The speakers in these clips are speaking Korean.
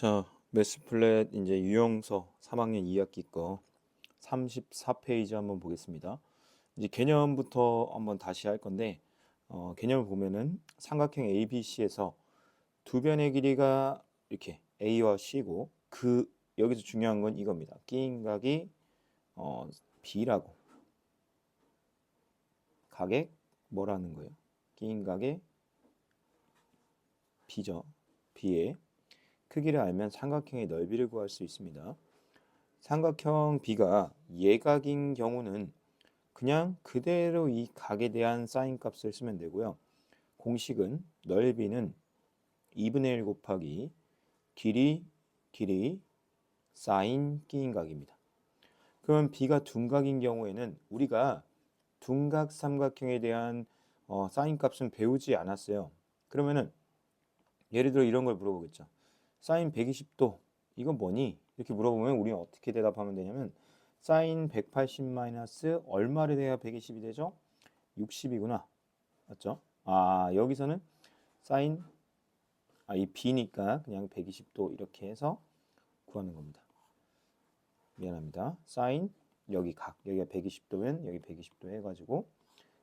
자, 매스플랫 이제 유형서 3학년 2학기 거 34페이지 한번 보겠습니다. 이제 개념부터 한번 다시 할 건데 개념을 보면은 삼각형 ABC에서 두 변의 길이가 이렇게 A와 C고 여기서 중요한 건 이겁니다. 끼인 각이 B라고. 각의 뭐라는 거예요? 끼인 각의 B죠. B의 크기를 알면 삼각형의 넓이를 구할 수 있습니다. 삼각형 B가 예각인 경우는 그냥 그대로 이 각에 대한 사인 값을 쓰면 되고요. 공식은 넓이는 2분의 1 곱하기 길이 사인 끼인 각입니다. 그럼 B가 둔각인 경우에는 우리가 둔각 삼각형에 대한 사인 값은 배우지 않았어요. 그러면은 예를 들어 이런 걸 물어보겠죠. 사인 120도 이건 뭐니? 이렇게 물어보면 우리는 어떻게 대답하면 되냐면 사인 180 마이너스 얼마를 해야 120이 되죠? 60이구나. 맞죠? 여기서는 사인 이 b니까 그냥 120도 이렇게 해서 구하는 겁니다. 미안합니다. 사인 여기 여기가 120도면 여기 120도 해가지고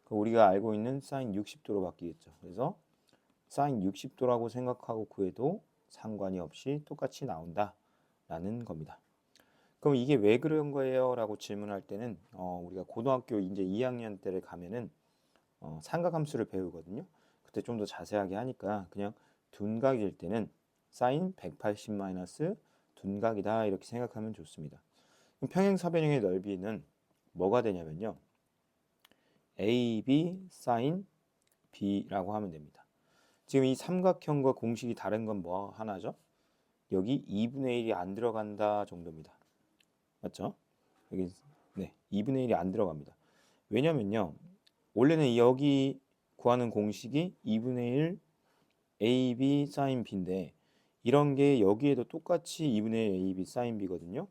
우리가 알고 있는 사인 60도로 바뀌겠죠. 그래서 사인 60도라고 생각하고 구해도 상관이 없이 똑같이 나온다라는 겁니다. 그럼 이게 왜 그런 거예요? 라고 질문할 때는 우리가 고등학교 이제 2학년 때를 가면은 삼각함수를 배우거든요. 그때 좀 더 자세하게 하니까 그냥 둔각일 때는 사인 180 마이너스 둔각이다 이렇게 생각하면 좋습니다. 그럼 평행사변형의 넓이는 뭐가 되냐면요. AB 사인 B라고 하면 됩니다. 지금 이 삼각형과 공식이 다른 건 뭐 하나죠? 여기 2분의 1이 안 들어간다 정도입니다. 맞죠? 여기 2분의 1이 안 들어갑니다. 왜냐면요. 원래는 여기 구하는 공식이 2분의 1 AB sin B인데 이런 게 여기에도 똑같이 2분의 1 AB sin B거든요.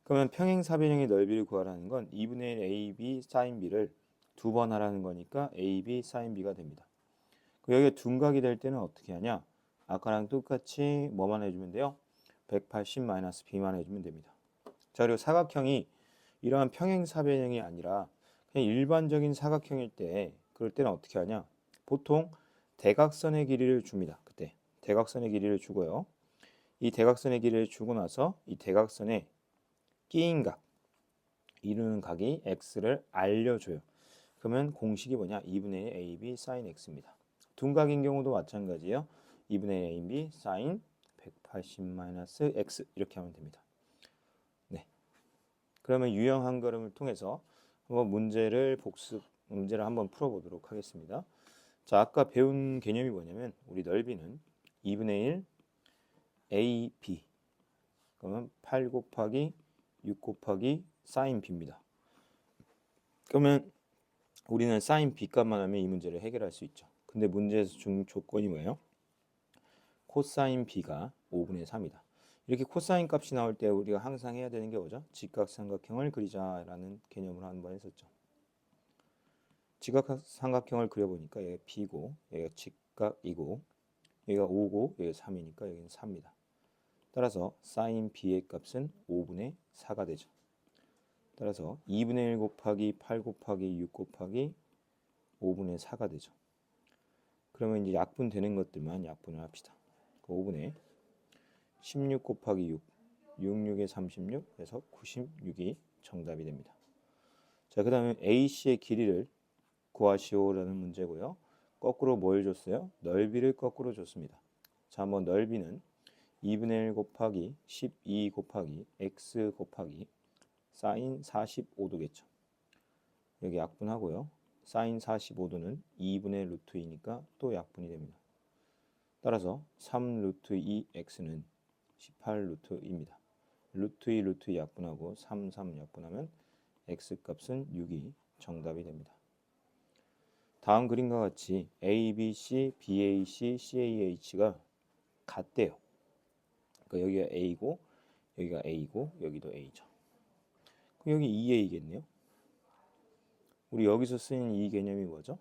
그러면 평행사변형의 넓이를 구하라는 건 2분의 1 AB sin B를 두 번 하라는 거니까 AB sin B가 됩니다. 여기가 둔각이 될 때는 어떻게 하냐? 아까랑 똑같이 뭐만 해주면 돼요? 180-B만 해주면 됩니다. 자, 그리고 사각형이 이러한 평행사변형이 아니라 그냥 일반적인 사각형일 때 그럴 때는 어떻게 하냐? 보통 대각선의 길이를 줍니다. 그때 대각선의 길이를 주고요. 이 대각선의 길이를 주고 나서 이 대각선의 끼인 각 이루는 각이 x를 알려줘요. 그러면 공식이 뭐냐? 2분의 1 ab sin x입니다. 둔각인 경우도 마찬가지예요. 2분의 1 ab sin 180-x 이렇게 하면 됩니다. 네. 그러면 유형 한 걸음을 통해서 한번 문제를 한번 풀어보도록 하겠습니다. 자, 아까 배운 개념이 뭐냐면 우리 넓이는 2분의 1 AB 그러면 8 곱하기 6 곱하기 사인 B입니다. 그러면 우리는 사인 B 값만 하면 이 문제를 해결할 수 있죠. 근데 문제에서 준 조건이 뭐예요? 코사인 B가 5분의 3이다. 이렇게 코사인 값이 나올 때 우리가 항상 해야 되는 게 뭐죠? 직각삼각형을 그리자라는 개념으로 한번 했었죠. 직각삼각형을 그려보니까 여기가 B고 여기가 직각이고 여기가 5고 여기가 3이니까 여기는 4입니다. 따라서 사인 B의 값은 5분의 4가 되죠. 따라서 2분의 1 곱하기 8 곱하기 6 곱하기 5분의 4가 되죠. 그러면 이제 약분 되는 것들만 약분을 합시다. 5분의 16 곱하기 6, 66에 36, 그래서 96이 정답이 됩니다. 자, 그 다음에 AC의 길이를 구하시오라는 문제고요. 거꾸로 뭘 줬어요? 넓이를 거꾸로 줬습니다. 자, 한번 넓이는 2분의 1 곱하기 12 곱하기 x 곱하기 사인 45도겠죠. 여기 약분하고요. 사인 45도는 2분의 루트 2니까 또 약분이 됩니다. 따라서 3 루트 2x는 18 루트 2입니다. 루트 2 루트 2 약분하고 3 약분하면 x값은 6이 정답이 됩니다. 다음 그림과 같이 ABC, BAC, CAH가 같대요. 그러니까 여기가 A고 여기가 A고 여기도 A죠. 그럼 여기 2A겠네요. 우리 여기서 쓰는 이 개념이 뭐죠?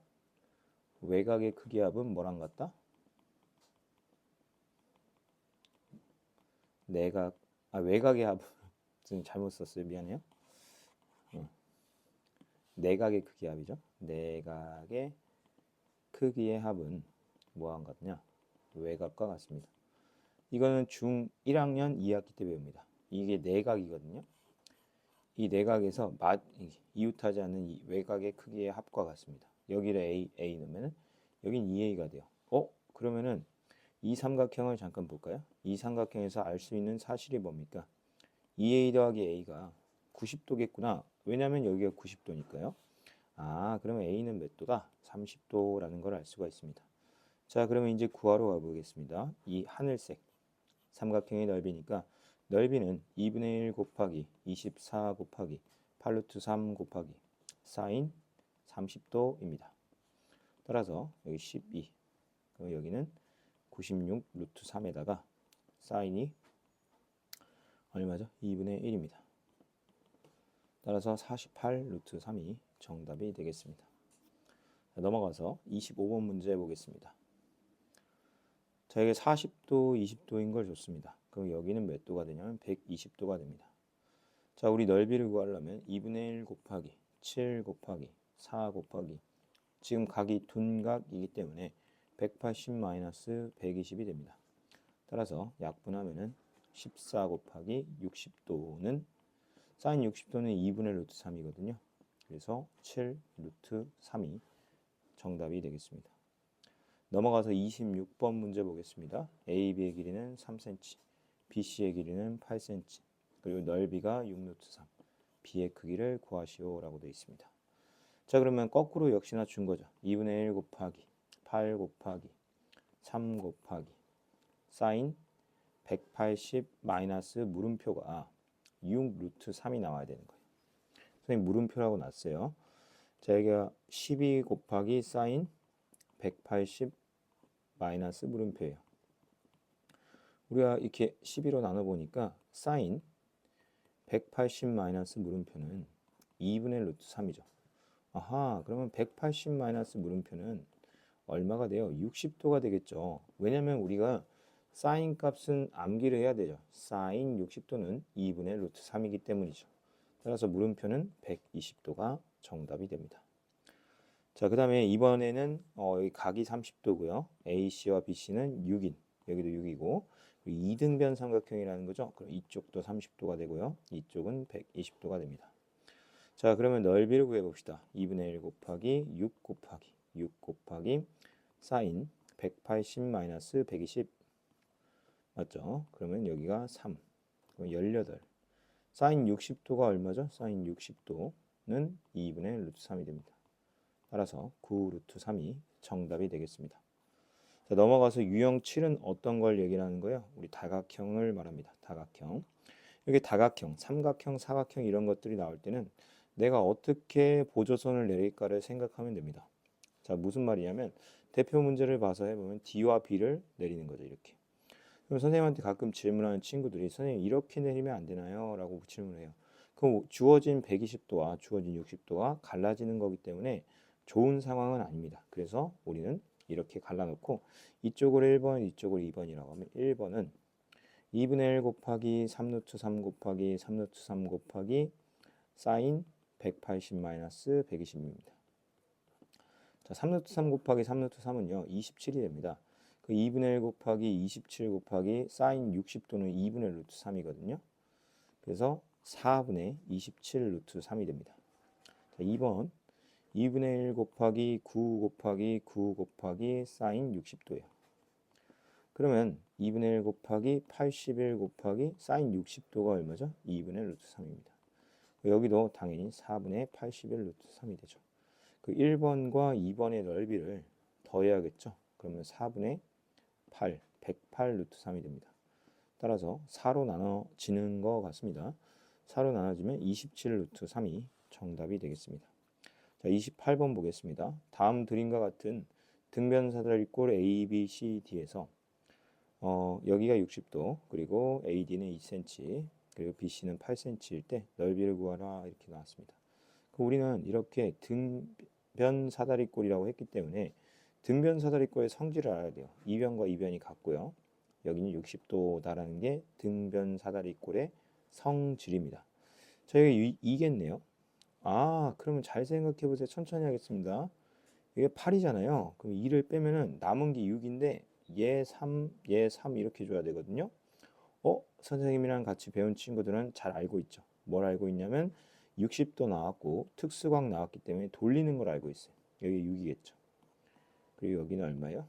외곽의 크기합은 뭐랑 같다? 내각 외곽의 합은 잘못 썼어요. 미안해요. 내각의 크기 합이죠. 내각의 크기의 합은 뭐한 같냐? 외곽과 같습니다. 이거는 중 1학년 2학기 때 배웁니다. 이게 내각이거든요. 이 내각에서 이웃하지 않는 이 외곽의 크기의 합과 같습니다. 여기를 A 넣으면 여긴 2A가 돼요. 그러면은 이 삼각형을 잠깐 볼까요? 이 삼각형에서 알 수 있는 사실이 뭡니까? 2A 더하기 A가 90도겠구나. 왜냐하면 여기가 90도니까요. 그러면 A는 몇 도다? 30도라는 걸 알 수가 있습니다. 자, 그러면 이제 구하러 가보겠습니다. 이 하늘색 삼각형의 넓이니까 넓이는 2분의 1 곱하기 24 곱하기 8루트 3 곱하기 사인 30도입니다. 따라서 여기 12, 그럼 여기는 96 루트 3에다가 사인이 얼마죠? 2분의 1입니다. 따라서 48 루트 3이 정답이 되겠습니다. 자, 넘어가서 25번 문제 보겠습니다. 자, 이게 40도, 20도인 걸 줬습니다. 그럼 여기는 몇 도가 되냐면 120도가 됩니다. 자, 우리 넓이를 구하려면 2분의 1 곱하기 7 곱하기 4 곱하기 지금 각이 둔각이기 때문에 180 마이너스 120이 됩니다. 따라서 약분하면은 14 곱하기 60도는 사인 60도는 2분의 루트 3이거든요. 그래서 7 루트 3이 정답이 되겠습니다. 넘어가서 26번 문제 보겠습니다. AB의 길이는 3cm, BC의 길이는 8cm, 그리고 넓이가 6 루트 3, B의 크기를 구하시오 라고 되어 있습니다. 자, 그러면 거꾸로 역시나 준 거죠. 2분의 1 곱하기 8 곱하기 3 곱하기 사인 180 마이너스 물음표가 6 루트 3이 나와야 되는 거예요. 선생님 물음표라고 놨어요. 자, 여기가 12 곱하기 사인 180 마이너스 물음표예요. 우리가 이렇게 12로 나눠보니까 사인 180 마이너스 물음표는 2분의 루트 3이죠. 그러면 180 마이너스 물음표는 얼마가 돼요? 60도가 되겠죠. 왜냐면 우리가 사인 값은 암기를 해야 되죠. 사인 60도는 2분의 루트 3이기 때문이죠. 따라서 물음표는 120도가 정답이 됩니다. 자, 그 다음에 이번에는 여기 각이 30도고요. AC와 BC는 6인, 여기도 6이고 2등변 삼각형이라는 거죠. 그럼 이쪽도 30도가 되고요. 이쪽은 120도가 됩니다. 자, 그러면 넓이를 구해봅시다. 2분의 1 곱하기 6 곱하기 6 곱하기 사인 180 마이너스 120 맞죠? 그러면 여기가 3, 그럼 18. 사인 60도가 얼마죠? 사인 60도는 2분의 루트 3이 됩니다. 따라서 9 루트 3이 정답이 되겠습니다. 자, 넘어가서 유형 7은 어떤 걸 얘기하는 거예요? 우리 다각형을 말합니다. 다각형. 여기 다각형, 삼각형, 사각형 이런 것들이 나올 때는 내가 어떻게 보조선을 내릴까를 생각하면 됩니다. 자, 무슨 말이냐면 대표 문제를 봐서 해보면 D와 B를 내리는 거죠. 이렇게. 그럼 선생님한테 가끔 질문하는 친구들이 선생님 이렇게 내리면 안 되나요? 라고 질문해요. 그럼 주어진 120도와 주어진 60도가 갈라지는 거기 때문에 좋은 상황은 아닙니다. 그래서 우리는 이렇게 갈라놓고 이쪽을 1번, 이쪽을 2번이라고 하면 1번은 2분의 1 곱하기 3루트 3 곱하기 3루트 3 곱하기 사인 180 마이너스 120입니다. 자, 3루트 3 곱하기 3루트 3은요 27이 됩니다. 그 2분의 1 곱하기 27 곱하기 사인 60도는 2분의 루트 3이거든요. 그래서 4분의 27 루트 3이 됩니다. 자, 2번 2분의 1 곱하기 9 곱하기 9 곱하기 사인 60도예요. 그러면 2분의 1 곱하기 81 곱하기 사인 60도가 얼마죠? 2분의 루트 3입니다. 여기도 당연히 4분의 81 루트 3이 되죠. 그 1번과 2번의 넓이를 더해야겠죠. 그러면 4분의 8, 108 루트 3이 됩니다. 따라서 4로 나눠지는 것 같습니다. 4로 나눠지면 27 루트 3이 정답이 되겠습니다. 자, 28번 보겠습니다. 다음 그림과 같은 등변 사다리꼴 ABCD에서 여기가 60도, 그리고 AD는 2cm, 그리고 BC는 8cm일 때 넓이를 구하라 이렇게 나왔습니다. 우리는 이렇게 등변 사다리꼴이라고 했기 때문에 등변 사다리꼴의 성질을 알아야 돼요. 이변과 이변이 같고요. 여기는 60도다라는 게 등변 사다리꼴의 성질입니다. 자, 여기 2겠네요. 아, 그러면 잘 생각해 보세요. 천천히 하겠습니다. 이게 8이잖아요. 그럼 2를 빼면은 남은 게 6인데 얘 3, 얘 3 이렇게 줘야 되거든요. 선생님이랑 같이 배운 친구들은 잘 알고 있죠. 뭘 알고 있냐면 60도 나왔고 특수광 나왔기 때문에 돌리는 걸 알고 있어요. 여기 6이겠죠. 그리고 여기는 얼마예요?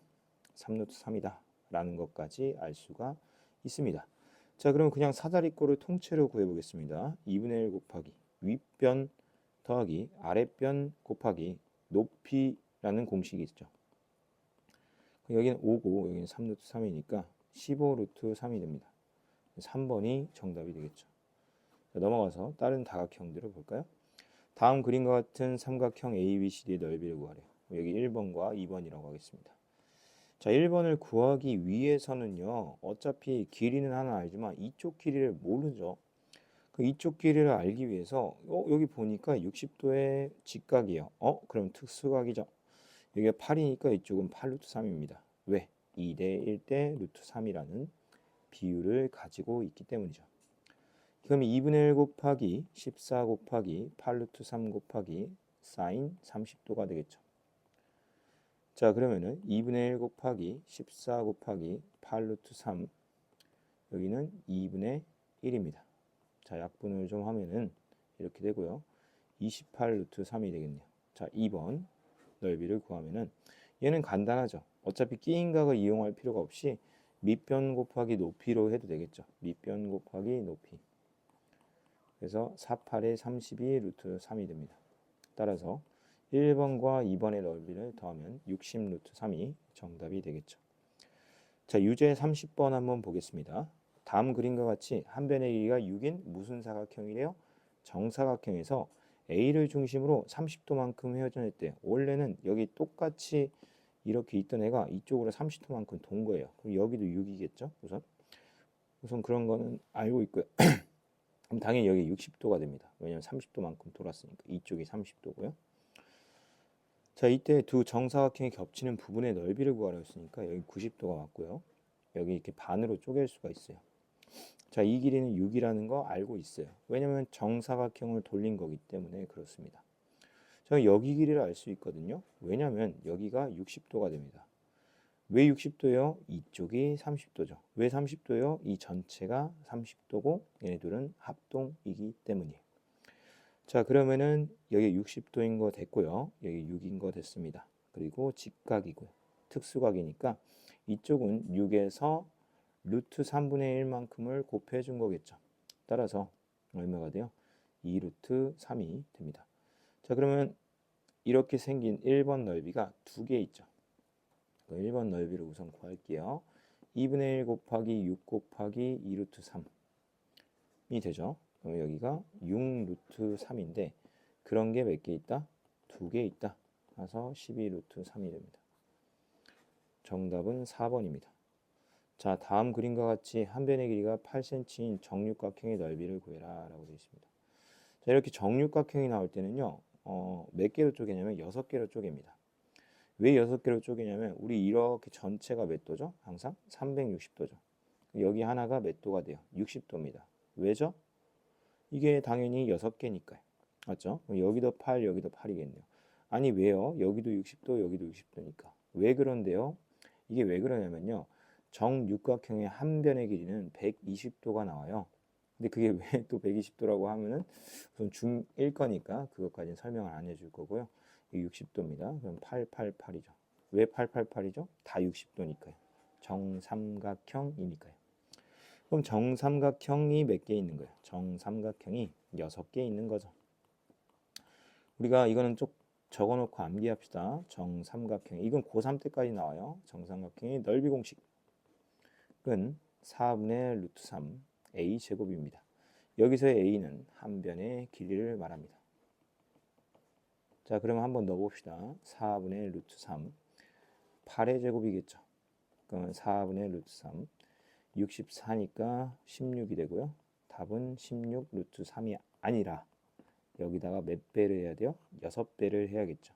3루트 3이다 라는 것까지 알 수가 있습니다. 자, 그럼 그냥 사다리꼴을 통째로 구해보겠습니다. 2분의 1 곱하기 윗변 더하기 아랫변 곱하기 높이라는 공식이 있죠. 여기는 5고 여기는 3루트 3이니까 15루트 3이 됩니다. 3번이 정답이 되겠죠. 자, 넘어가서 다른 다각형들을 볼까요? 다음 그림과 같은 삼각형 ABCD의 넓이를 구하래요. 여기 1번과 2번이라고 하겠습니다. 자, 1번을 구하기 위해서는요. 어차피 길이는 하나 알지만 이쪽 길이를 모르죠. 그 이쪽 길이를 알기 위해서 여기 보니까 60도의 직각이에요. 그럼 특수각이죠. 여기가 8이니까 이쪽은 8루트 3입니다. 왜? 2대 1대 루트 3이라는 비율을 가지고 있기 때문이죠. 그럼 2분의 1 곱하기 14 곱하기 8루트 3 곱하기 사인 30도가 되겠죠. 자, 그러면은 2분의 1 곱하기 14 곱하기 8루트 3 여기는 2분의 1입니다. 자, 약분을 좀 하면은 이렇게 되고요. 28루트 3이 되겠네요. 자, 2번 넓이를 구하면은 얘는 간단하죠. 어차피 끼인각을 이용할 필요가 없이 밑변 곱하기 높이로 해도 되겠죠. 밑변 곱하기 높이. 그래서 48에 32 루트 3이 됩니다. 따라서 1번과 2번의 넓이를 더하면 60 루트 3이 정답이 되겠죠. 자, 유제 30번 한번 보겠습니다. 다음 그림과 같이 한 변의 길이가 6인 무슨 사각형이래요? 정사각형에서 A를 중심으로 30도만큼 헤어졌을 원래는 여기 똑같이 이렇게 있던 애가 이쪽으로 30도만큼 돈 거예요. 그럼 여기도 6이겠죠? 우선 그런 거는 알고 있고요. 그럼 당연히 여기 60도가 됩니다. 왜냐하면 30도만큼 돌았으니까 이쪽이 30도고요. 자, 이때 두 정사각형이 겹치는 부분의 넓이를 구하라 했으니까 여기 90도가 맞고요. 여기 이렇게 반으로 쪼갤 수가 있어요. 자, 이 길이는 6이라는 거 알고 있어요. 왜냐하면 정사각형을 돌린 거기 때문에 그렇습니다. 자, 여기 길이를 알 수 있거든요. 왜냐하면 여기가 60도가 됩니다. 왜 60도요? 이쪽이 30도죠. 왜 30도요? 이 전체가 30도고 얘네들은 합동이기 때문이에요. 자, 그러면은 여기 60도인 거 됐고요. 여기 6인 거 됐습니다. 그리고 직각이고요. 특수각이니까 이쪽은 6에서 루트 3분의 1만큼을 곱해 준 거겠죠. 따라서 얼마가 돼요? 2 루트 3이 됩니다. 자, 그러면 이렇게 생긴 1번 넓이가 두 개 있죠. 1번 넓이를 우선 구할게요. 2분의 1 곱하기 6 곱하기 2 루트 3이 되죠. 그럼 여기가 6 루트 3인데 그런 게 몇 개 있다? 두 개 있다. 그래서 12 루트 3이 됩니다. 정답은 4번입니다. 자, 다음 그림과 같이 한 변의 길이가 8cm인 정육각형의 넓이를 구해라 라고 되어 있습니다. 자, 이렇게 정육각형이 나올 때는요. 몇 개로 쪼개냐면 6개로 쪼갭니다. 왜 6개로 쪼개냐면 우리 이렇게 전체가 몇 도죠? 항상 360도죠. 여기 하나가 몇 도가 돼요? 60도입니다. 왜죠? 이게 당연히 6개니까요. 맞죠? 여기도 8, 여기도 8이겠네요. 아니 왜요? 여기도 60도, 여기도 60도니까. 왜 그런데요? 이게 왜 그러냐면요. 정육각형의 한 변의 길이는 120도가 나와요. 근데 그게 왜 또 120도라고 하면은 우선 중1 거니까 그것까지는 설명을 안 해줄 거고요. 60도입니다. 그럼 888이죠. 왜 888이죠? 다 60도니까요. 정삼각형이니까요. 그럼 정삼각형이 몇 개 있는 거예요? 정삼각형이 6개 있는 거죠. 우리가 이거는 쭉 적어놓고 암기합시다. 정삼각형. 이건 고3 때까지 나와요. 정삼각형의 넓이 공식은 4분의 루트 3 a 제곱입니다. 여기서의 a는 한 변의 길이를 말합니다. 자, 그러면 한번 넣어봅시다. 4분의 루트 3 8의 제곱이겠죠. 그러면 4분의 루트 3 64니까 16이 되고요. 답은 16 루트 3이 아니라 여기다가 몇 배를 해야 돼요? 6배를 해야겠죠.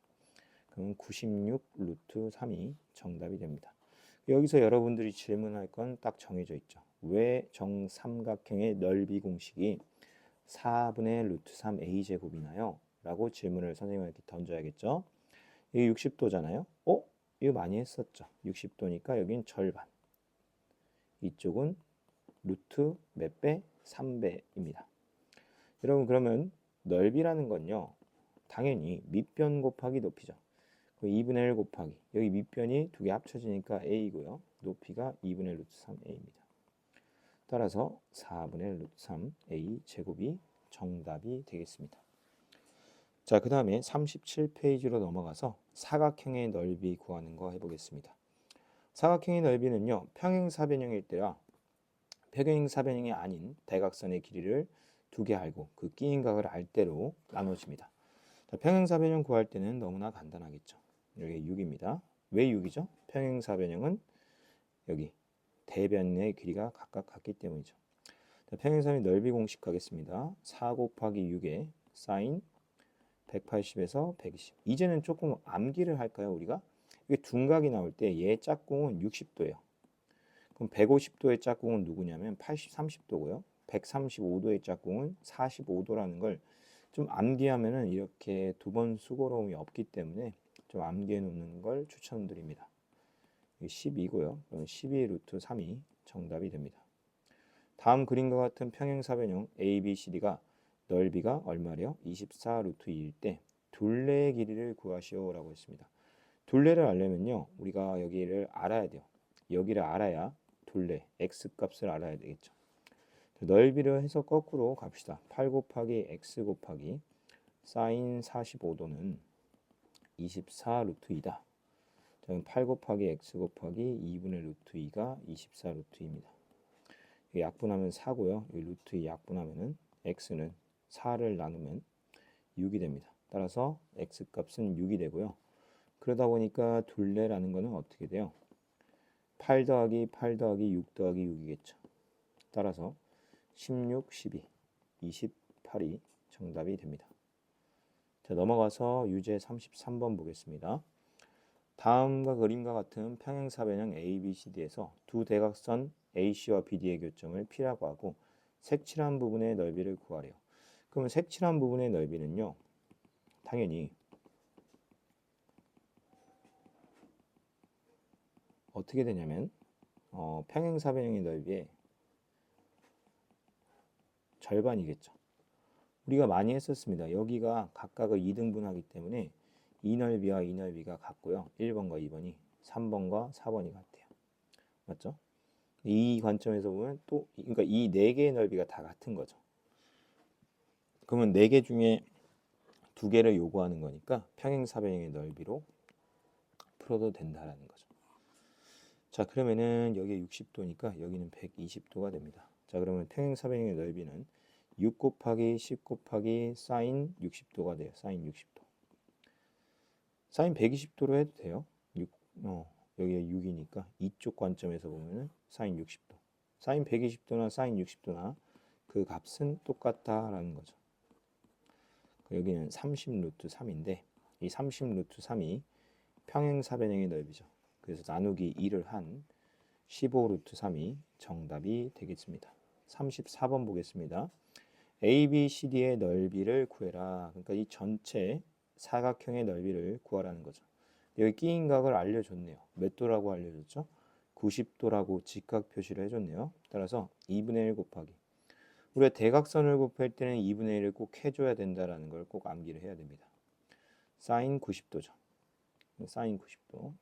그러면 96 루트 3이 정답이 됩니다. 여기서 여러분들이 질문할 건 딱 정해져 있죠. 왜 정삼각형의 넓이 공식이 4분의 루트 3a 제곱이나요? 라고 질문을 선생님한테 던져야겠죠. 이게 60도잖아요. 이거 많이 했었죠. 60도니까 여긴 절반. 이쪽은 루트 몇 배? 3배입니다. 여러분 그러면 넓이라는 건요. 당연히 밑변 곱하기 높이죠. 2분의 1 곱하기 여기 밑변이 두 개 합쳐지니까 a이고요. 높이가 2분의 루트 3a입니다. 따라서 4분의 루트 3a 제곱이 정답이 되겠습니다. 자, 그 다음에 37페이지로 넘어가서 사각형의 넓이 구하는 거 해보겠습니다. 사각형의 넓이는요. 평행사변형일 때와 평행사변형이 아닌 대각선의 길이를 두 개 알고 그 끼인 각을 알 때로 나눠집니다. 자, 평행사변형 구할 때는 너무나 간단하겠죠. 여기 6입니다. 왜 6이죠? 평행사변형은 여기 대변의 길이가 각각 같기 때문이죠. 자, 평행사변 넓이 공식 하겠습니다. 4 곱하기 6에 사인 180에서 120. 이제는 조금 암기를 할까요, 우리가? 이게 둔각이 나올 때 얘 짝꿍은 60도예요. 그럼 150도의 짝꿍은 누구냐면 30도고요. 135도의 짝꿍은 45도라는 걸 좀 암기하면은 이렇게 두 번 수고로움이 없기 때문에 좀 암기해 놓는 걸 추천드립니다. 12고요. 그럼 12 루트 3이 정답이 됩니다. 다음 그림과 같은 평행사변형 ABCD가 넓이가 얼마래요? 24 루트 2일 때 둘레의 길이를 구하시오 라고 했습니다. 둘레를 알려면요. 우리가 여기를 알아야 돼요. 여기를 알아야 둘레 x값을 알아야 되겠죠. 넓이를 해서 거꾸로 갑시다. 8 곱하기 x 곱하기 사인 45도는 24 루트 2다. 8 곱하기 x 곱하기 2분의 루트 2가 24 루트 2입니다. 약분하면 4고요. 이 루트 2 약분하면은 x는 4를 나누면 6이 됩니다. 따라서 x값은 6이 되고요. 그러다 보니까 둘레라는 거는 어떻게 돼요? 8 더하기 8 더하기 6 더하기 6이겠죠. 따라서 16, 12, 28이 정답이 됩니다. 자, 넘어가서 유제 33번 보겠습니다. 다음과 그림과 같은 평행사변형 ABCD에서 두 대각선 AC와 BD의 교점을 P라고 하고 색칠한 부분의 넓이를 구하래요. 그러면 색칠한 부분의 넓이는요. 당연히 어떻게 되냐면 평행사변형의 넓이의 절반이겠죠. 우리가 많이 했었습니다. 여기가 각각을 2등분하기 때문에 이 넓이와 이 넓이가 같고요. 1번과 2번이 3번과 4번이 같아요. 맞죠? 이 관점에서 보면 또 그러니까 이 네 개의 넓이가 다 같은 거죠. 그러면 네 개 중에 두 개를 요구하는 거니까 평행사변형의 넓이로 풀어도 된다라는 거죠. 자, 그러면은 여기 60도니까 여기는 120도가 됩니다. 자, 그러면 평행사변형의 넓이는 6 곱하기 10 곱하기 사인 60도가 돼요. 사인 60도. 사인 120도로 해도 돼요. 여기가 6이니까 이쪽 관점에서 보면은 사인 60도. 사인 120도나 사인 60도나 그 값은 똑같다라는 거죠. 여기는 30 루트 3인데 이 30 루트 3이 평행사변형의 넓이죠. 그래서 나누기 2를 한 15 루트 3이 정답이 되겠습니다. 34번 보겠습니다. ABCD의 넓이를 구해라. 그러니까 이 전체 사각형의 넓이를 구하라는 거죠. 여기 끼인 각을 알려줬네요. 몇 도라고 알려줬죠? 90도라고 직각 표시를 해줬네요. 따라서 2분의 1 곱하기. 우리가 대각선을 곱할 때는 2분의 1을 꼭 해줘야 된다는 걸 꼭 암기를 해야 됩니다. 사인 90도죠. 사인 90도.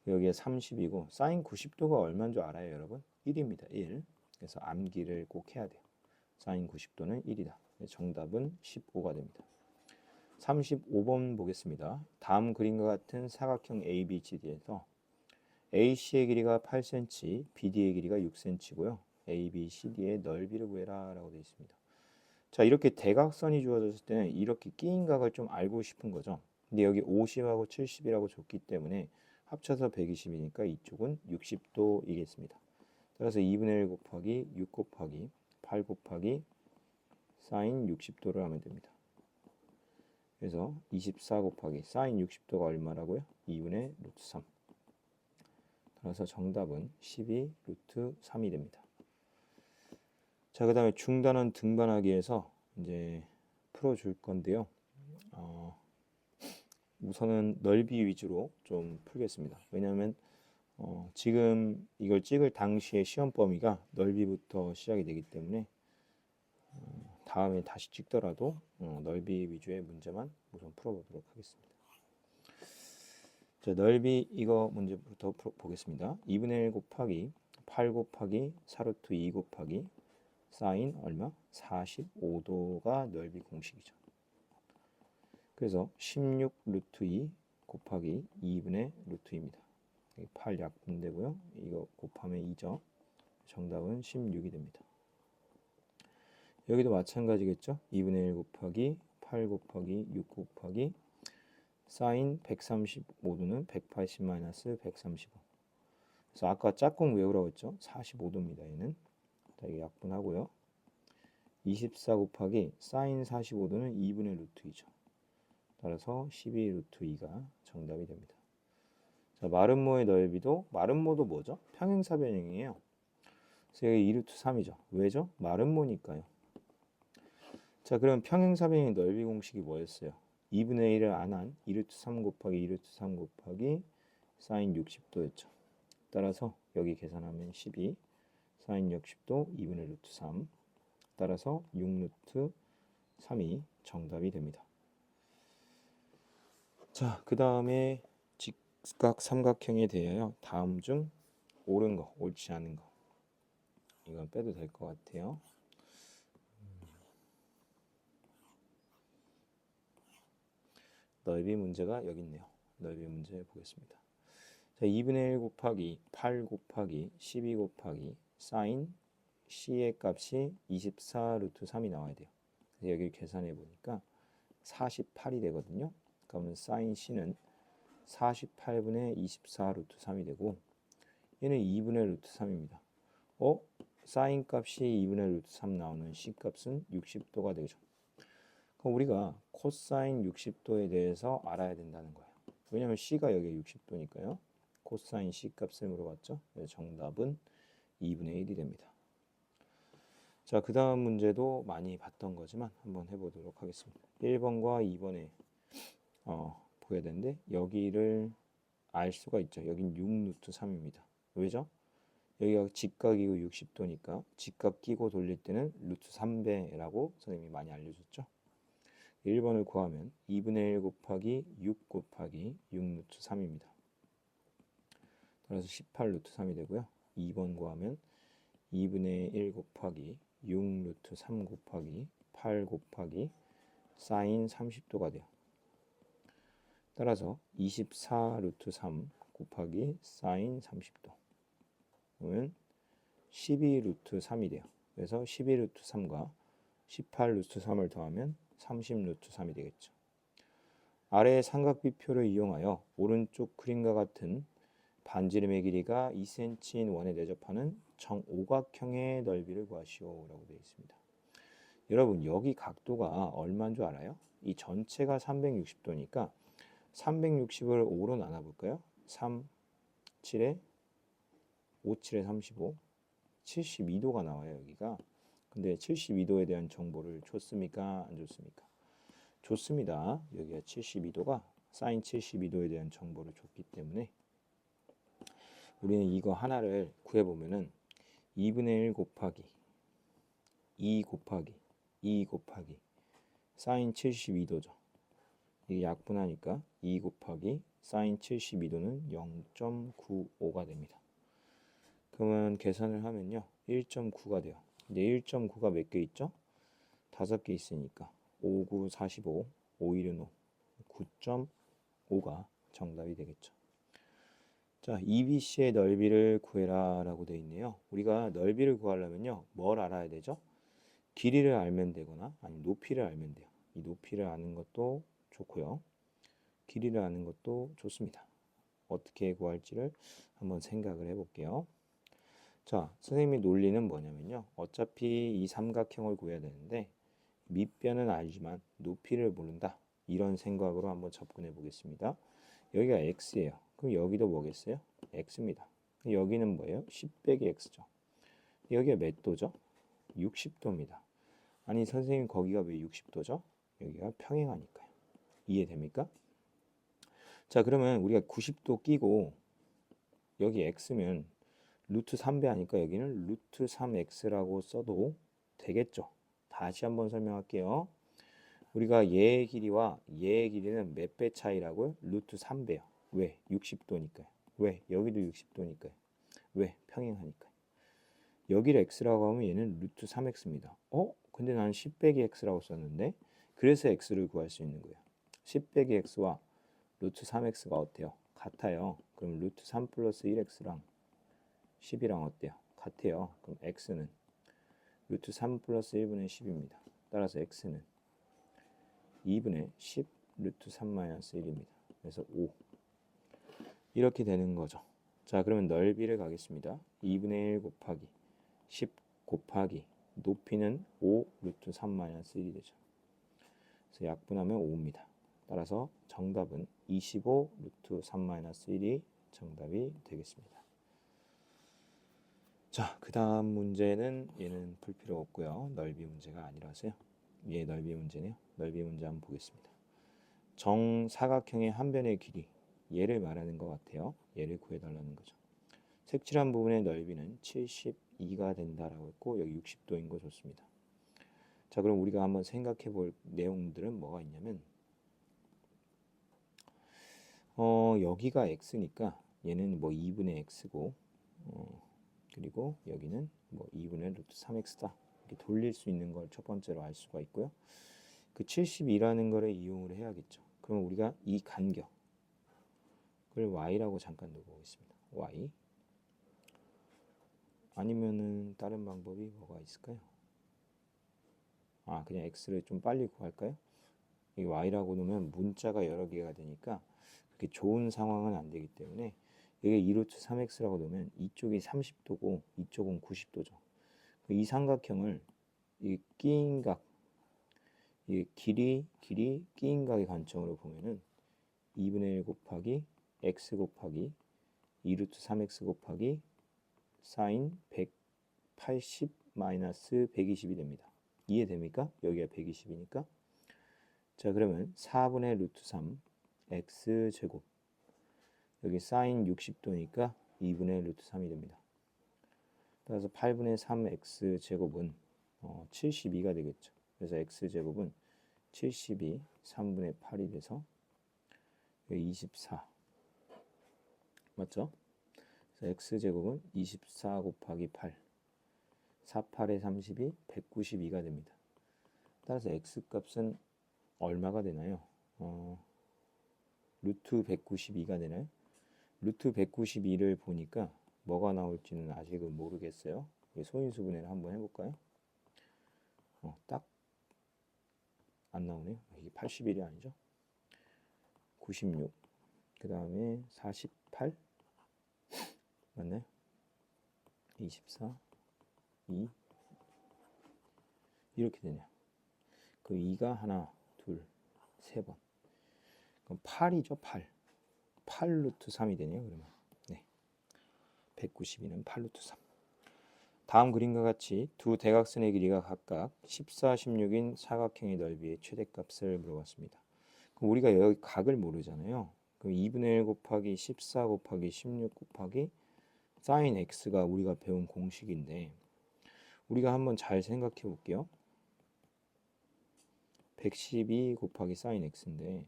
여기에 30이고 사인 90도가 얼마인 줄 알아요, 여러분? 1입니다. 1. 그래서 암기를 꼭 해야 돼요. 사인 90도는 1이다. 정답은 15가 됩니다. 35번 보겠습니다. 다음 그림과 같은 사각형 ABCD에서 AC의 길이가 8cm, BD의 길이가 6cm고요. ABCD의 넓이를 구해라 라고 되어 있습니다. 자, 이렇게 대각선이 주어졌을 때는 이렇게 끼인 각을 좀 알고 싶은 거죠. 근데 여기 50하고 70이라고 줬기 때문에 합쳐서 120이니까 이쪽은 60도이겠습니다. 따라서 2분의 1 곱하기 6 곱하기 8 곱하기 사인 60도를 하면 됩니다. 그래서 24 곱하기 사인 60도가 얼마라고요? 2분의 루트 3. 따라서 정답은 12 루트 3이 됩니다. 자, 그 다음에 중단원 등반하기에서 이제 풀어줄 건데요. 우선은 넓이 위주로 좀 풀겠습니다. 왜냐하면 지금 이걸 찍을 당시의 시험 범위가 넓이부터 시작이 되기 때문에 다음에 다시 찍더라도 넓이 위주의 문제만 우선 풀어보도록 하겠습니다. 자, 넓이 이거 문제부터 보겠습니다. 2분의 1 곱하기 8 곱하기 4루트 2 곱하기 사인 얼마? 45도가 넓이 공식이죠. 그래서 16 루트 2 곱하기 2분의 루트 2입니다. 8 약분되고요. 이거 곱하면 2죠. 정답은 16이 됩니다. 여기도 마찬가지겠죠. 2분의 1 곱하기 8 곱하기 6 곱하기 사인 135도는 180 마이너스 135. 그래서 아까 짝꿍 외우라고 했죠. 45도입니다. 얘는. 자, 이게 약분하고요. 24 곱하기 사인 45도는 2분의 루트 2죠. 따라서 12 루트 2가 정답이 됩니다. 자, 마름모의 넓이도 마름모도 뭐죠? 평행사변형이에요. 그래서 여기 2루트 3이죠. 왜죠? 마름모니까요. 자, 그럼 평행사변형의 넓이 공식이 뭐였어요? 2분의 1을 안 한 2루트 3 곱하기 2루트 3 곱하기 사인 60도였죠. 따라서 여기 계산하면 12 사인 60도 2분의 루트 3 따라서 6루트 3이 정답이 됩니다. 자, 그 다음에 직각 삼각형에 대하여 다음 중 옳은 거, 옳지 않은 거 이건 빼도 될 것 같아요. 넓이 문제가 여기 있네요. 넓이 문제 보겠습니다. 자, 2분의 1 곱하기 8 곱하기 12 곱하기 사인 C의 값이 24 루트 3이 나와야 돼요. 그래서 여기 계산해 보니까 48이 되거든요. 그러면 사인 C는 48분의 24 루트 3이 되고 얘는 2분의 루트 3입니다. 사인 값이 2분의 루트 3 나오는 C 값은 60도가 되죠. 그럼 우리가 코사인 60도에 대해서 알아야 된다는 거예요. 왜냐하면 C가 여기 60도니까요. 코사인 C 값을 물어봤죠. 그래서 정답은 2분의 1이 됩니다. 자, 그 다음 문제도 많이 봤던 거지만 한번 해보도록 하겠습니다. 1번과 2번에 보여야 되는데 여기를 알 수가 있죠. 여긴 6 루트 3입니다. 왜죠? 여기가 직각이고 60도니까 직각 끼고 돌릴 때는 루트 3배라고 선생님이 많이 알려줬죠. 1번을 구하면 2분의 1 곱하기 6 곱하기 6 루트 3입니다. 따라서 18 루트 3이 되고요. 2번 구하면 2분의 1 곱하기 6 루트 3 곱하기 8 곱하기 사인 30도가 돼요. 따라서 24 루트 3 곱하기 사인 30도 그러면 12 루트 3이 돼요. 그래서 12 루트 3과 18 루트 3을 더하면 30 루트 3이 되겠죠. 아래의 삼각비표를 이용하여 오른쪽 그림과 같은 반지름의 길이가 2cm인 원에 내접하는 정오각형의 넓이를 구하시오 라고 되어 있습니다. 여러분 여기 각도가 얼마인 줄 알아요? 이 전체가 360도니까 360을 5로 나눠볼까요? 3, 7에 5, 7에 35, 72도가 나와요 여기가. 근데 72도에 대한 정보를 줬습니까? 안 줬습니까? 줬습니다. 여기가 72도가 사인 72도에 대한 정보를 줬기 때문에 우리는 이거 하나를 구해보면은 2분의 1 곱하기 2 곱하기 2 곱하기 사인 72도죠. 이게 약분하니까 2 곱하기 사인 72도는 0.95가 됩니다. 그러면 계산을 하면요 1.9가 돼요. 근데 1.9가 몇 개 있죠? 5개 있으니까 5, 9, 45, 5, 1은 5, 9.5가 정답이 되겠죠. 자, EBC의 넓이를 구해라 라고 되어 있네요. 우리가 넓이를 구하려면요 뭘 알아야 되죠? 길이를 알면 되거나 아니면 높이를 알면 돼요. 이 높이를 아는 것도 좋고요. 길이를 아는 것도 좋습니다. 어떻게 구할지를 한번 생각을 해볼게요. 자, 선생님의 논리는 뭐냐면요. 어차피 이 삼각형을 구해야 되는데 밑변은 알지만 높이를 모른다. 이런 생각으로 한번 접근해 보겠습니다. 여기가 x예요. 그럼 여기도 뭐겠어요? x입니다. 여기는 뭐예요? 10 빼기 x죠. 여기가 몇 도죠? 60도입니다. 아니 선생님 거기가 왜 60도죠? 여기가 평행하니까요. 이해됩니까? 자 그러면 우리가 90도 끼고 여기 x면 루트 3배 하니까 여기는 루트 3x라고 써도 되겠죠. 다시 한번 설명할게요. 우리가 얘의 길이와 얘의 길이는 몇 배 차이라고요? 루트 3배요. 왜? 60도니까요. 왜? 여기도 60도니까요. 왜? 평행하니까요. 여기를 x라고 하면 얘는 루트 3x입니다. 근데 나는 10 빼기 x라고 썼는데 그래서 x를 구할 수 있는 거예요. 10 빼기 x와 루트 3x가 어때요? 같아요. 그럼 루트 3 플러스 1x랑 10이랑 어때요? 같아요. 그럼 x는 루트 3 플러스 1분의 10입니다. 따라서 x는 2분의 10 루트 3 마이너스 1입니다. 그래서 5 이렇게 되는 거죠. 자 그러면 넓이를 가겠습니다. 2분의 1 곱하기 10 곱하기 높이는 5 루트 3 마이너스 1이 되죠. 그래서 약분하면 5입니다. 따라서 정답은 25 루트 3 마이너스 1이 정답이 되겠습니다. 자, 그 다음 문제는 얘는 풀 필요 없고요. 넓이 문제가 아니라서요. 얘 넓이 문제네요. 넓이 문제 한번 보겠습니다. 정사각형의 한 변의 길이 얘를 말하는 것 같아요. 얘를 구해달라는 거죠. 색칠한 부분의 넓이는 72가 된다라고 했고 여기 60도인 거 좋습니다. 자 그럼 우리가 한번 생각해 볼 내용들은 뭐가 있냐면 여기가 x니까 얘는 뭐 2분의 x고 그리고 여기는 뭐 2분의 루트 3x다. 이렇게 돌릴 수 있는 걸 첫 번째로 알 수가 있고요. 그 72라는 거를 이용을 해야겠죠. 그럼 우리가 이 간격을 y라고 잠깐 넣어보겠습니다. y 아니면은 다른 방법이 뭐가 있을까요? 그냥 x를 좀 빨리 구할까요? 이 y라고 놓으면 문자가 여러 개가 되니까 그렇게 좋은 상황은 안 되기 때문에 여기 2루트 3x라고 놓으면 이쪽이 30도고 이쪽은 90도죠. 이 삼각형을 이 끼인각, 이 길이 끼인각의 관점으로 보면은 2분의 1 곱하기 x 곱하기 2루트 3x 곱하기 사인 180 마이너스 120이 됩니다. 이해됩니까? 여기가 120이니까. 자 그러면 4분의 루트 3 x 제곱 여기 사인 60도니까 2분의 루트 3이 됩니다. 따라서 8분의 3 x 제곱은 72가 되겠죠. 그래서 x 제곱은 72 3분의 8이 돼서 24 맞죠? 그래서 x 제곱은 24 곱하기 8 4, 8에 32 192가 됩니다. 따라서 x 값은 얼마가 되나요? 루트 192가 되나요? 루트 192를 보니까 뭐가 나올지는 아직은 모르겠어요. 소인수분해를 한번 해볼까요? 딱 안 나오네요. 이게 81이 아니죠? 96. 그 다음에 48 맞나요? 24 2 이렇게 되네요. 그 2가 하나 둘 세 번. 그럼 8이죠. 8 루트 3이 되네요. 그러면 네 192는 8 루트 3. 다음 그림과 같이 두 대각선의 길이가 각각 14, 16인 사각형의 넓이의 최대값을 물어봤습니다. 그럼 우리가 여기 각을 모르잖아요. 그럼 2분의 1 곱하기 14 곱하기 16 곱하기 사인 x가 우리가 배운 공식인데 우리가 한번 잘 생각해 볼게요. 112 곱하기 사인 x인데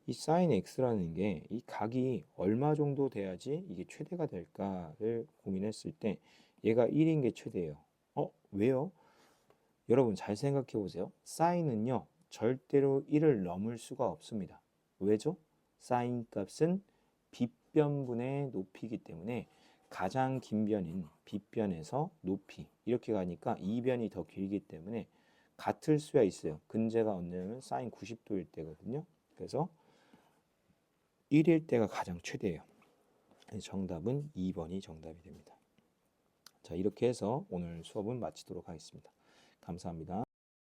이 사인 x라는 게 이 각이 얼마 정도 돼야지 이게 최대가 될까를 고민했을 때 얘가 1인 게 최대예요. 왜요? 여러분 잘 생각해 보세요. 사인은요 절대로 1을 넘을 수가 없습니다. 왜죠? 사인 값은 빗변분의 높이이기 때문에 가장 긴 변인 빗변에서 높이 이렇게 가니까 이 변이 더 길기 때문에 같을 수야 있어요. 근제가 언제냐면 사인 90도일 때거든요. 그래서 1일 때가 가장 최대예요. 정답은 2번이 정답이 됩니다. 자, 이렇게 해서 오늘 수업은 마치도록 하겠습니다. 감사합니다.